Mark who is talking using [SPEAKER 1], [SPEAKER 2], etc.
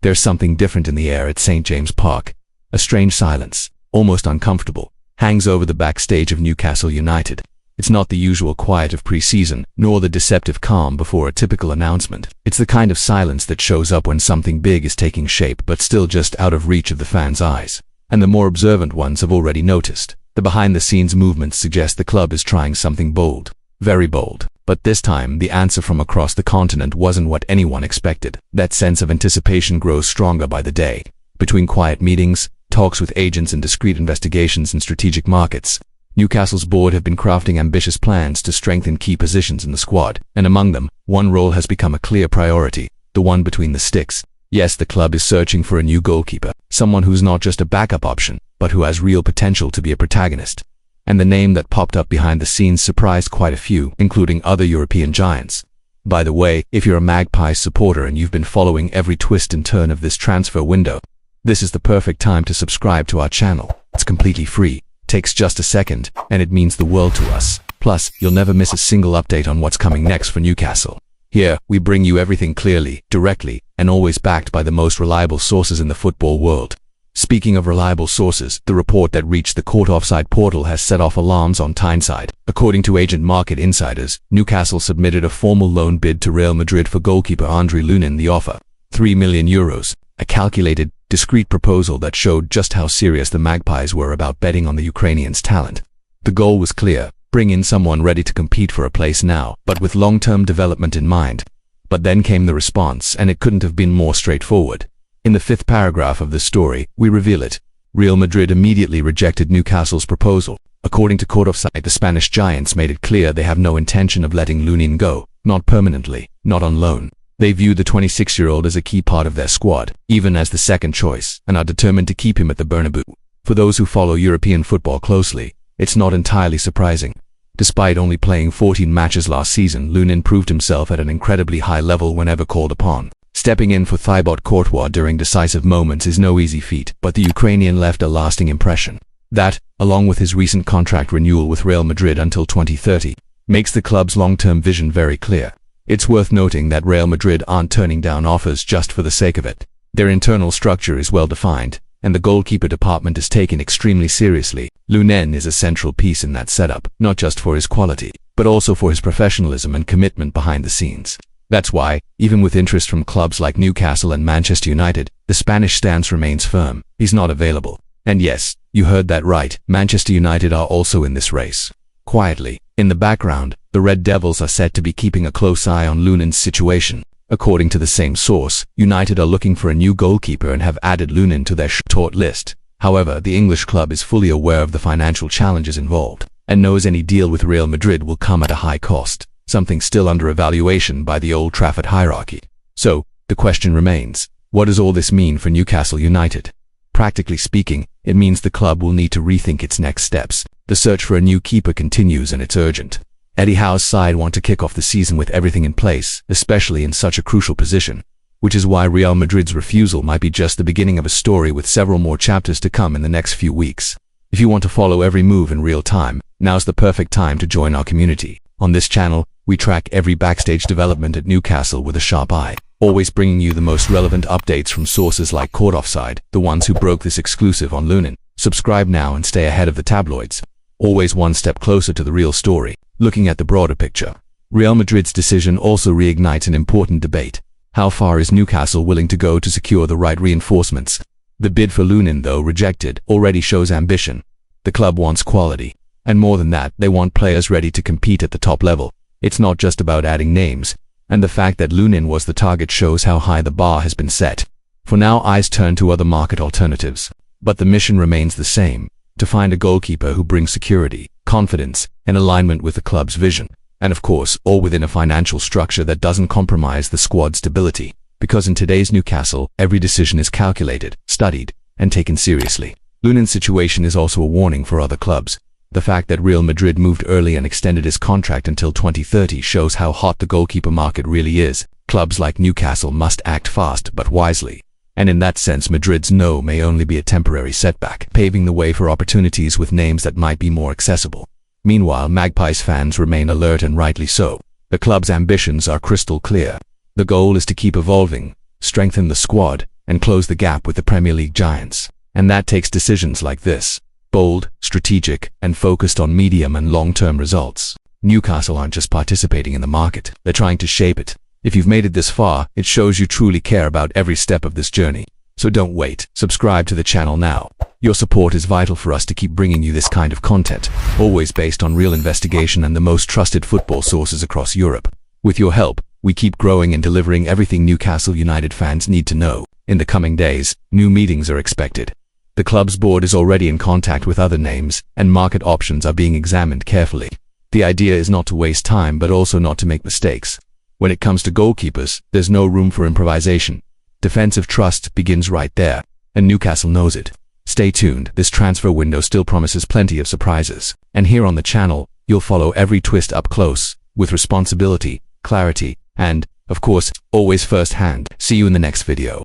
[SPEAKER 1] There's something different in the air at St. James Park. A strange silence, almost uncomfortable, hangs over the backstage of Newcastle United. It's not the usual quiet of pre-season, nor the deceptive calm before a typical announcement. It's the kind of silence that shows up when something big is taking shape but still just out of reach of the fans' eyes. And the more observant ones have already noticed. The behind-the-scenes movements suggest the club is trying something bold. Very bold. But this time, the answer from across the continent wasn't what anyone expected. That sense of anticipation grows stronger by the day. Between quiet meetings, talks with agents and discreet investigations in strategic markets, Newcastle's board have been crafting ambitious plans to strengthen key positions in the squad, and among them, one role has become a clear priority, the one between the sticks. Yes, the club is searching for a new goalkeeper, someone who's not just a backup option, but who has real potential to be a protagonist. And the name that popped up behind the scenes surprised quite a few, including other European giants. By the way, if you're a Magpies supporter and you've been following every twist and turn of this transfer window, this is the perfect time to subscribe to our channel. It's completely free. Takes just a second, and it means the world to us. Plus, you'll never miss a single update on what's coming next for Newcastle. Here, we bring you everything clearly, directly, and always backed by the most reliable sources in the football world. Speaking of reliable sources, the report that reached the court offside portal has set off alarms on Tyneside. According to agent market insiders, Newcastle submitted a formal loan bid to Real Madrid for goalkeeper Lunin. The offer, €3 million, a calculated, discreet proposal that showed just how serious the Magpies were about betting on the Ukrainian's talent. The goal was clear: bring in someone ready to compete for a place now, but with long-term development in mind. But then came the response, and it couldn't have been more straightforward. In the 5th paragraph of this story, we reveal it. Real Madrid immediately rejected Newcastle's proposal. According to Court Offside, the Spanish giants made it clear they have no intention of letting Lunin go, not permanently, not on loan. They view the 26-year-old as a key part of their squad, even as the second choice, and are determined to keep him at the Bernabeu. For those who follow European football closely, it's not entirely surprising. Despite only playing 14 matches last season, Lunin proved himself at an incredibly high level whenever called upon. Stepping in for Thibaut Courtois during decisive moments is no easy feat, but the Ukrainian left a lasting impression. That, along with his recent contract renewal with Real Madrid until 2030, makes the club's long-term vision very clear. It's worth noting that Real Madrid aren't turning down offers just for the sake of it. Their internal structure is well defined, and the goalkeeper department is taken extremely seriously. Lunin is a central piece in that setup, not just for his quality, but also for his professionalism and commitment behind the scenes. That's why, even with interest from clubs like Newcastle and Manchester United, the Spanish stance remains firm. He's not available. And yes, you heard that right, Manchester United are also in this race. Quietly, in the background, the Red Devils are said to be keeping a close eye on Lunin's situation. According to the same source, United are looking for a new goalkeeper and have added Lunin to their short list. However, the English club is fully aware of the financial challenges involved, and knows any deal with Real Madrid will come at a high cost, something still under evaluation by the Old Trafford hierarchy. So, the question remains, what does all this mean for Newcastle United? Practically speaking, it means the club will need to rethink its next steps. The search for a new keeper continues and it's urgent. Eddie Howe's side want to kick off the season with everything in place, especially in such a crucial position, which is why Real Madrid's refusal might be just the beginning of a story with several more chapters to come in the next few weeks. If you want to follow every move in real time, now's the perfect time to join our community. On this channel, we track every backstage development at Newcastle with a sharp eye, always bringing you the most relevant updates from sources like Court Offside, the ones who broke this exclusive on Lunin. Subscribe now and stay ahead of the tabloids. Always one step closer to the real story. Looking at the broader picture, Real Madrid's decision also reignites an important debate. How far is Newcastle willing to go to secure the right reinforcements? The bid for Lunin, though rejected, already shows ambition. The club wants quality. And more than that, they want players ready to compete at the top level. It's not just about adding names, and the fact that Lunin was the target shows how high the bar has been set. For now, eyes turn to other market alternatives. But the mission remains the same: to find a goalkeeper who brings security, confidence, and alignment with the club's vision. And of course, all within a financial structure that doesn't compromise the squad's stability. Because in today's Newcastle, every decision is calculated, studied, and taken seriously. Lunin's situation is also a warning for other clubs. The fact that Real Madrid moved early and extended his contract until 2030 shows how hot the goalkeeper market really is. Clubs like Newcastle must act fast but wisely. And in that sense, Madrid's no may only be a temporary setback, paving the way for opportunities with names that might be more accessible. Meanwhile, Magpies fans remain alert, and rightly so. The club's ambitions are crystal clear. The goal is to keep evolving, strengthen the squad, and close the gap with the Premier League giants. And that takes decisions like this: bold, strategic, and focused on medium and long-term results. Newcastle aren't just participating in the market, they're trying to shape it. If you've made it this far, it shows you truly care about every step of this journey. So don't wait, subscribe to the channel now. Your support is vital for us to keep bringing you this kind of content, always based on real investigation and the most trusted football sources across Europe. With your help, we keep growing and delivering everything Newcastle United fans need to know. In the coming days, new meetings are expected. The club's board is already in contact with other names, and market options are being examined carefully. The idea is not to waste time, but also not to make mistakes. When it comes to goalkeepers, there's no room for improvisation. Defensive trust begins right there, and Newcastle knows it. Stay tuned, this transfer window still promises plenty of surprises. And here on the channel, you'll follow every twist up close, with responsibility, clarity, and, of course, always firsthand. See you in the next video.